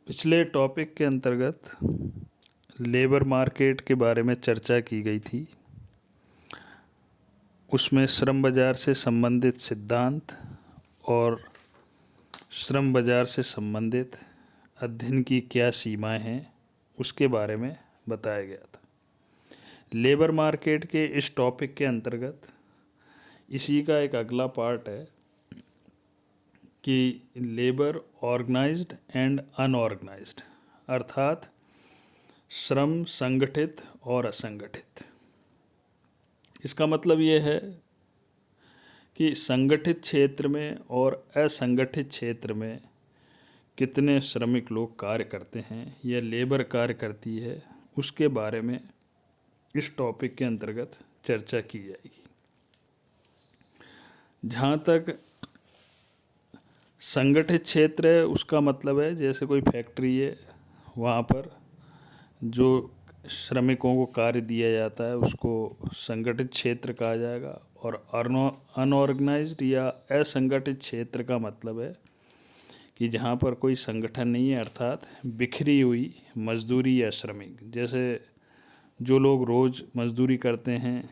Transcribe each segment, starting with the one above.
पिछले टॉपिक के अंतर्गत लेबर मार्केट के बारे में चर्चा की गई थी। उसमें श्रम बाजार से संबंधित सिद्धांत और श्रम बाजार से संबंधित अध्ययन की क्या सीमाएं हैं उसके बारे में बताया गया था। लेबर मार्केट के इस टॉपिक के अंतर्गत इसी का एक अगला पार्ट है कि लेबर ऑर्गेनाइज्ड एंड अनऑर्गेनाइज्ड, अर्थात श्रम संगठित और असंगठित। इसका मतलब ये है कि संगठित क्षेत्र में और असंगठित क्षेत्र में कितने श्रमिक लोग कार्य करते हैं या लेबर कार्य करती है, उसके बारे में इस टॉपिक के अंतर्गत चर्चा की जाएगी। जहाँ तक संगठित क्षेत्र है उसका मतलब है जैसे कोई फैक्ट्री है, वहाँ पर जो श्रमिकों को कार्य दिया जाता है उसको संगठित क्षेत्र कहा जाएगा। और अनऑर्गेनाइज्ड या असंगठित क्षेत्र का मतलब है कि जहाँ पर कोई संगठन नहीं है, अर्थात बिखरी हुई मजदूरी या श्रमिक। जैसे जो लोग रोज़ मजदूरी करते हैं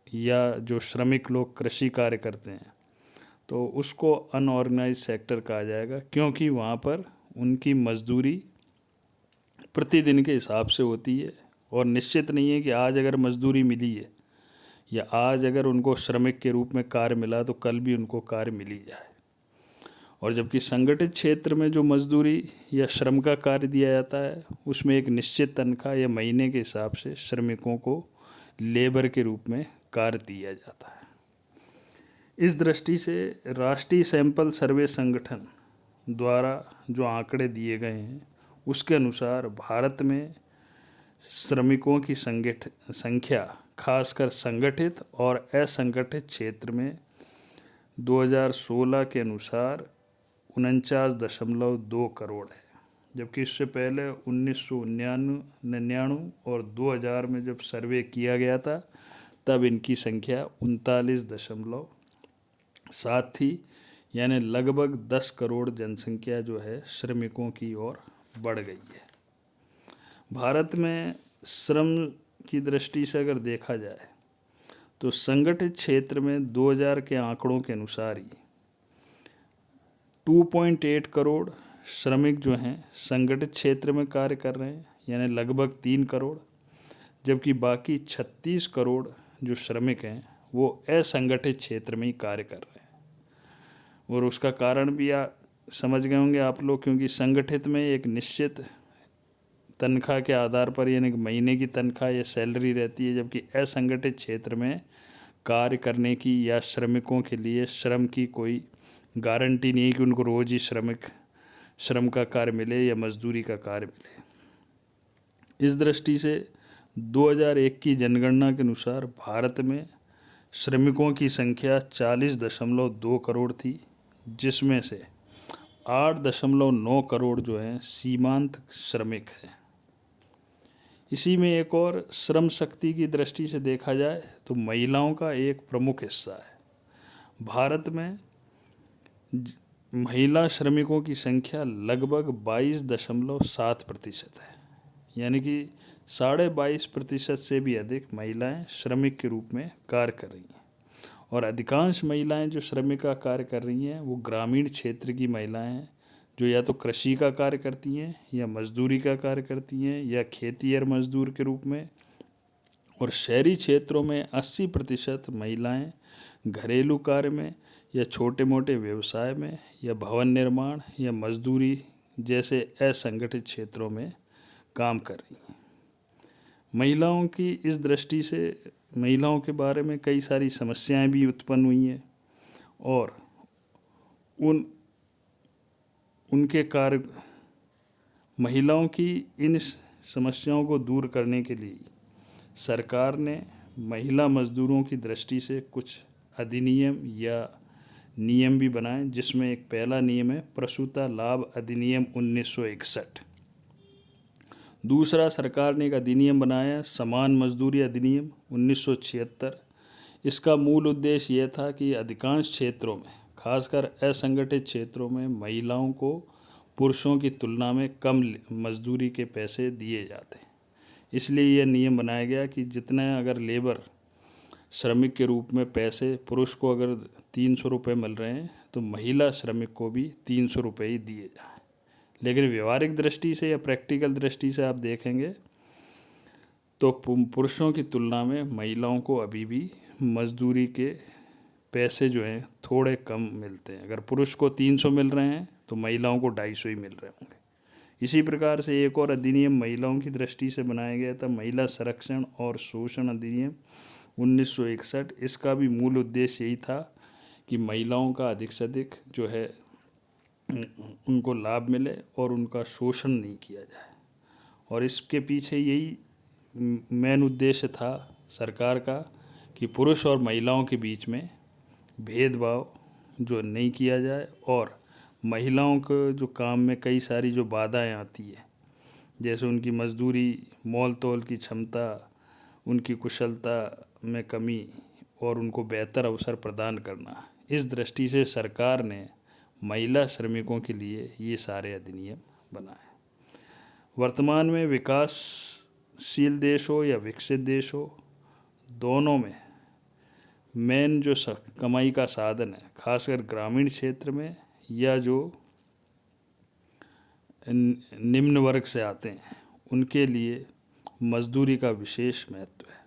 या जो श्रमिक लोग कृषि कार्य करते हैं, तो उसको अनऑर्गेनाइज्ड सेक्टर कहा जाएगा, क्योंकि वहाँ पर उनकी मजदूरी प्रतिदिन के हिसाब से होती है और निश्चित नहीं है कि आज अगर मजदूरी मिली है या आज अगर उनको श्रमिक के रूप में कार्य मिला तो कल भी उनको कार्य मिल ही जाए। और जबकि संगठित क्षेत्र में जो मजदूरी या श्रम का कार्य दिया जाता है उसमें एक निश्चित तनख्वाह या महीने के हिसाब से श्रमिकों को लेबर के रूप में कार्य दिया जाता है। इस दृष्टि से राष्ट्रीय सैंपल सर्वे संगठन द्वारा जो आंकड़े दिए गए हैं उसके अनुसार भारत में श्रमिकों की संख्या खासकर संगठित और असंगठित क्षेत्र में 2016 के अनुसार 49.2 करोड़ है, जबकि इससे पहले 1999 और 2000 में जब सर्वे किया गया था तब इनकी संख्या 39.7 थी। यानी लगभग 10 करोड़ जनसंख्या जो है श्रमिकों की ओर बढ़ गई है। भारत में श्रम की दृष्टि से अगर देखा जाए तो संगठित क्षेत्र में 2000 के आंकड़ों के अनुसार ही 2.8 करोड़ श्रमिक जो हैं संगठित क्षेत्र में कार्य कर रहे हैं, यानी लगभग 3 करोड़, जबकि बाकी 36 करोड़ जो श्रमिक हैं वो असंगठित क्षेत्र में ही कार्य कर रहे हैं। और उसका कारण भी समझ गए होंगे आप लोग, क्योंकि संगठित में एक निश्चित तनख्वाह के आधार पर यानी कि महीने की तनख्वाह या सैलरी रहती है, जबकि असंगठित क्षेत्र में कार्य करने की या श्रमिकों के लिए श्रम की कोई गारंटी नहीं है कि उनको रोज़ ही श्रम का कार्य मिले या मजदूरी का कार्य मिले। इस दृष्टि से 2001 की जनगणना के अनुसार भारत में श्रमिकों की संख्या 40.2 करोड़ थी, जिसमें से 8.9 करोड़ जो हैं सीमांत श्रमिक हैं। इसी में एक और श्रम शक्ति की दृष्टि से देखा जाए तो महिलाओं का एक प्रमुख हिस्सा है। भारत में महिला श्रमिकों की संख्या लगभग 22.7% है, यानी कि 22.5% से भी अधिक महिलाएं श्रमिक के रूप में कार्य कर रही हैं। और अधिकांश महिलाएं जो श्रमिक का कार्य कर रही हैं वो ग्रामीण क्षेत्र की महिलाएं हैं, जो या तो कृषि का कार्य करती हैं या मजदूरी का कार्य करती हैं या खेतीहर मजदूर के रूप में। और शहरी क्षेत्रों में 80% महिलाएं घरेलू कार्य में या छोटे मोटे व्यवसाय में या भवन निर्माण या मजदूरी जैसे असंगठित क्षेत्रों में काम कर रही हैं। महिलाओं की इस दृष्टि से महिलाओं के बारे में कई सारी समस्याएं भी उत्पन्न हुई हैं और उनके कार्य महिलाओं की इन समस्याओं को दूर करने के लिए सरकार ने महिला मजदूरों की दृष्टि से कुछ अधिनियम या नियम भी बनाए, जिसमें एक पहला नियम है प्रसूता लाभ अधिनियम 1961। दूसरा, सरकार ने एक अधिनियम बनाया समान मजदूरी अधिनियम 1976। इसका मूल उद्देश्य यह था कि अधिकांश क्षेत्रों में, खासकर असंगठित क्षेत्रों में महिलाओं को पुरुषों की तुलना में कम मजदूरी के पैसे दिए जाते हैं। इसलिए यह नियम बनाया गया कि जितना अगर लेबर श्रमिक के रूप में पैसे पुरुष को अगर 300 रुपये मिल रहे हैं तो महिला श्रमिक को भी 300 रुपये ही दिए जाएं। लेकिन व्यवहारिक दृष्टि से या प्रैक्टिकल दृष्टि से आप देखेंगे तो पुरुषों की तुलना में महिलाओं को अभी भी मजदूरी के पैसे जो हैं थोड़े कम मिलते हैं। अगर पुरुष को 300 मिल रहे हैं तो महिलाओं को 250 ही मिल रहे होंगे। इसी प्रकार से एक और अधिनियम महिलाओं की दृष्टि से बनाया गया था, महिला संरक्षण और शोषण अधिनियम 1961। इसका भी मूल उद्देश्य यही था कि महिलाओं का अधिक से अधिक जो है उनको लाभ मिले और उनका शोषण नहीं किया जाए। और इसके पीछे यही मेन उद्देश्य था सरकार का कि पुरुष और महिलाओं के बीच में भेदभाव जो नहीं किया जाए और महिलाओं को जो काम में कई सारी जो बाधाएं आती है, जैसे उनकी मजदूरी, मोल तोल की क्षमता, उनकी कुशलता में कमी और उनको बेहतर अवसर प्रदान करना, इस दृष्टि से सरकार ने महिला श्रमिकों के लिए ये सारे अधिनियम बनाए। वर्तमान में विकासशील देश हो या विकसित देश हो, दोनों में मेन जो कमाई का साधन है, खासकर ग्रामीण क्षेत्र में या जो निम्न वर्ग से आते हैं, उनके लिए मजदूरी का विशेष महत्व है।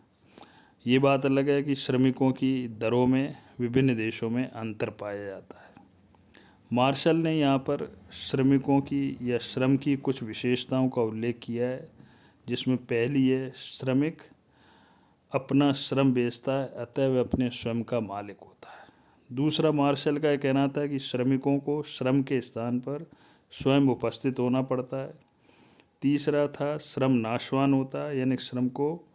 ये बात अलग है कि श्रमिकों की दरों में विभिन्न देशों में अंतर पाया जाता है। मार्शल ने यहाँ पर श्रमिकों की या श्रम की कुछ विशेषताओं का उल्लेख किया है, जिसमें पहली है श्रमिक अपना श्रम बेचता है, अतः वह अपने स्वयं का मालिक होता है। दूसरा, मार्शल का कहना था कि श्रमिकों को श्रम के स्थान पर स्वयं उपस्थित होना पड़ता है। तीसरा था श्रम नाशवान होता है, यानी श्रम को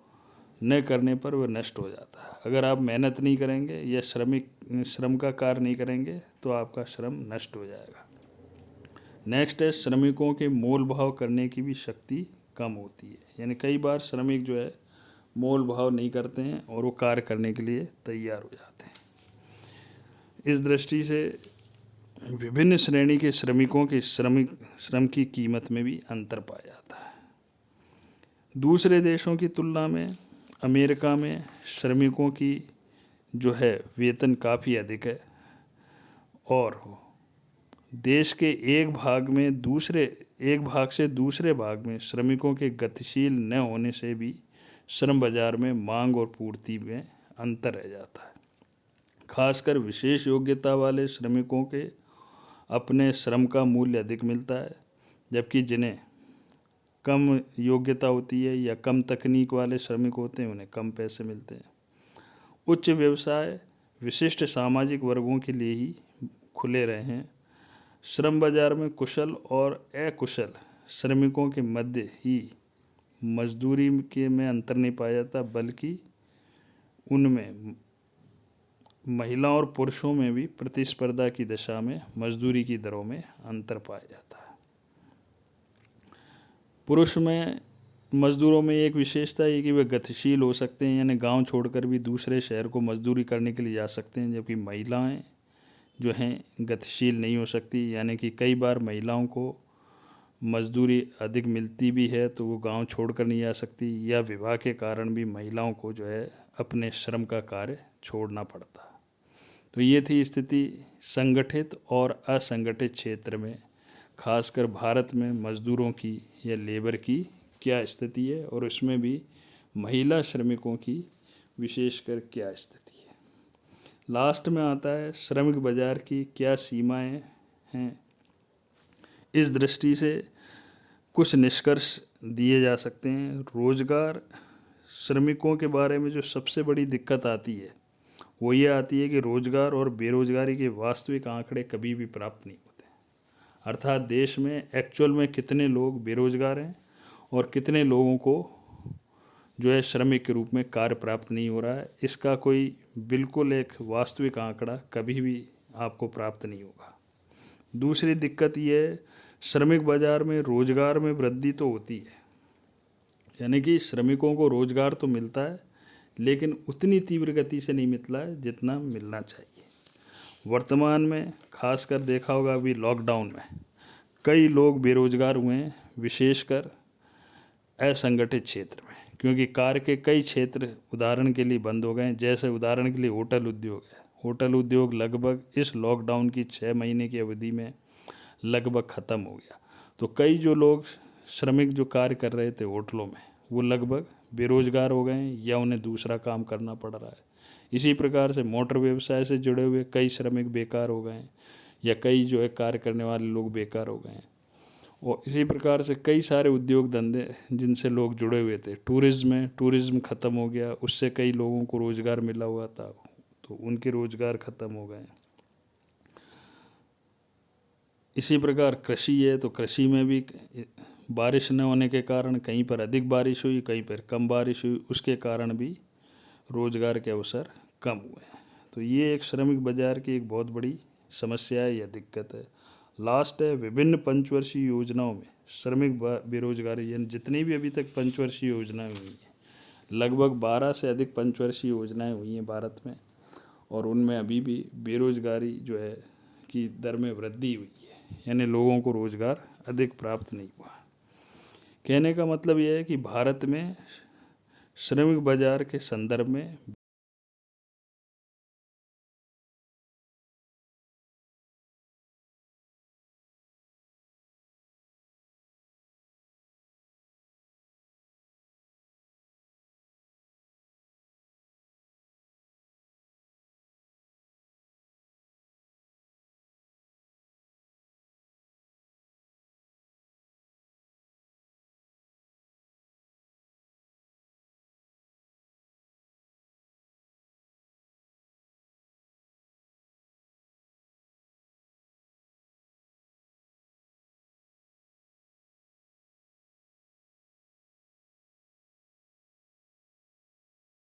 न करने पर वह नष्ट हो जाता है। अगर आप मेहनत नहीं करेंगे या श्रम का कार्य नहीं करेंगे तो आपका श्रम नष्ट हो जाएगा। नेक्स्ट है श्रमिकों के मोल भाव करने की भी शक्ति कम होती है, यानी कई बार श्रमिक जो है मोल भाव नहीं करते हैं और वो कार्य करने के लिए तैयार हो जाते हैं। इस दृष्टि से विभिन्न श्रेणी के श्रमिकों के श्रम की कीमत में भी अंतर पाया जाता है। दूसरे देशों की तुलना में अमेरिका में श्रमिकों की जो है वेतन काफ़ी अधिक है और देश के एक भाग से दूसरे भाग में श्रमिकों के गतिशील न होने से भी श्रम बाजार में मांग और पूर्ति में अंतर रह जाता है। खासकर विशेष योग्यता वाले श्रमिकों के अपने श्रम का मूल्य अधिक मिलता है, जबकि जिन्हें कम योग्यता होती है या कम तकनीक वाले श्रमिक होते हैं उन्हें कम पैसे मिलते हैं। उच्च व्यवसाय विशिष्ट सामाजिक वर्गों के लिए ही खुले रहे हैं। श्रम बाजार में कुशल और अकुशल श्रमिकों के मध्य ही मजदूरी में अंतर नहीं पाया जाता, बल्कि उनमें महिलाओं और पुरुषों में भी प्रतिस्पर्धा की दशा में मजदूरी की दरों में अंतर पाया जाता है। पुरुष में मजदूरों में एक विशेषता है कि वे गतिशील हो सकते हैं, यानी गांव छोड़कर भी दूसरे शहर को मजदूरी करने के लिए जा सकते हैं, जबकि महिलाएं जो हैं गतिशील नहीं हो सकती, यानी कि कई बार महिलाओं को मजदूरी अधिक मिलती भी है तो वो गांव छोड़कर नहीं जा सकती, या विवाह के कारण भी महिलाओं को जो है अपने श्रम का कार्य छोड़ना पड़ता है। तो ये थी स्थिति संगठित और असंगठित क्षेत्र में, खासकर भारत में मजदूरों की या लेबर की क्या स्थिति है और उसमें भी महिला श्रमिकों की विशेषकर क्या स्थिति है। लास्ट में आता है श्रमिक बाजार की क्या सीमाएं हैं। इस दृष्टि से कुछ निष्कर्ष दिए जा सकते हैं। रोजगार श्रमिकों के बारे में जो सबसे बड़ी दिक्कत आती है वो ये आती है कि रोजगार और बेरोजगारी के वास्तविक आंकड़े कभी भी प्राप्त नहीं होते। अर्थात देश में एक्चुअल में कितने लोग बेरोजगार हैं और कितने लोगों को जो है श्रमिक के रूप में कार्य प्राप्त नहीं हो रहा है, इसका कोई बिल्कुल एक वास्तविक आंकड़ा कभी भी आपको प्राप्त नहीं होगा। दूसरी दिक्कत ये है, श्रमिक बाजार में रोजगार में वृद्धि तो होती है, यानी कि श्रमिकों को रोजगार तो मिलता है लेकिन उतनी तीव्र गति से नहीं मिलता है जितना मिलना चाहिए। वर्तमान में खासकर देखा होगा अभी लॉकडाउन में कई लोग बेरोजगार हुए हैं, विशेषकर असंगठित क्षेत्र में, क्योंकि कार्य के कई क्षेत्र उदाहरण के लिए बंद हो गए हैं। जैसे उदाहरण के लिए होटल उद्योग है। होटल उद्योग लगभग इस लॉकडाउन की 6 महीने की अवधि में लगभग ख़त्म हो गया। तो कई जो लोग श्रमिक जो कार्य कर रहे थे होटलों में, वो लगभग बेरोजगार हो गए हैं या उन्हें दूसरा काम करना पड़ रहा है। इसी प्रकार से मोटर व्यवसाय से जुड़े हुए कई श्रमिक बेकार हो गए हैं, या कई जो है कार्य करने वाले लोग बेकार हो गए हैं। और इसी प्रकार से कई सारे उद्योग धंधे जिनसे लोग जुड़े हुए थे, टूरिज्म ख़त्म हो गया, उससे कई लोगों को रोज़गार मिला हुआ था, तो उनके रोज़गार ख़त्म हो गए। इसी प्रकार कृषि है, तो कृषि में भी बारिश न होने के कारण कहीं पर अधिक बारिश हुई, कहीं पर कम बारिश हुई, उसके कारण भी रोज़गार के अवसर कम हुए। तो ये एक श्रमिक बाजार की एक बहुत बड़ी समस्या है या दिक्कत है। लास्ट है, विभिन्न पंचवर्षीय योजनाओं में श्रमिक बेरोजगारी, यानी जितनी भी अभी तक पंचवर्षीय योजनाएं हुई हैं, लगभग 12 से अधिक पंचवर्षीय योजनाएं हुई हैं भारत में, और उनमें अभी भी बेरोजगारी जो है की दर में वृद्धि हुई है, यानी लोगों को रोज़गार अधिक प्राप्त नहीं हुआ। कहने का मतलब यह है कि भारत में श्रमिक बाजार के संदर्भ में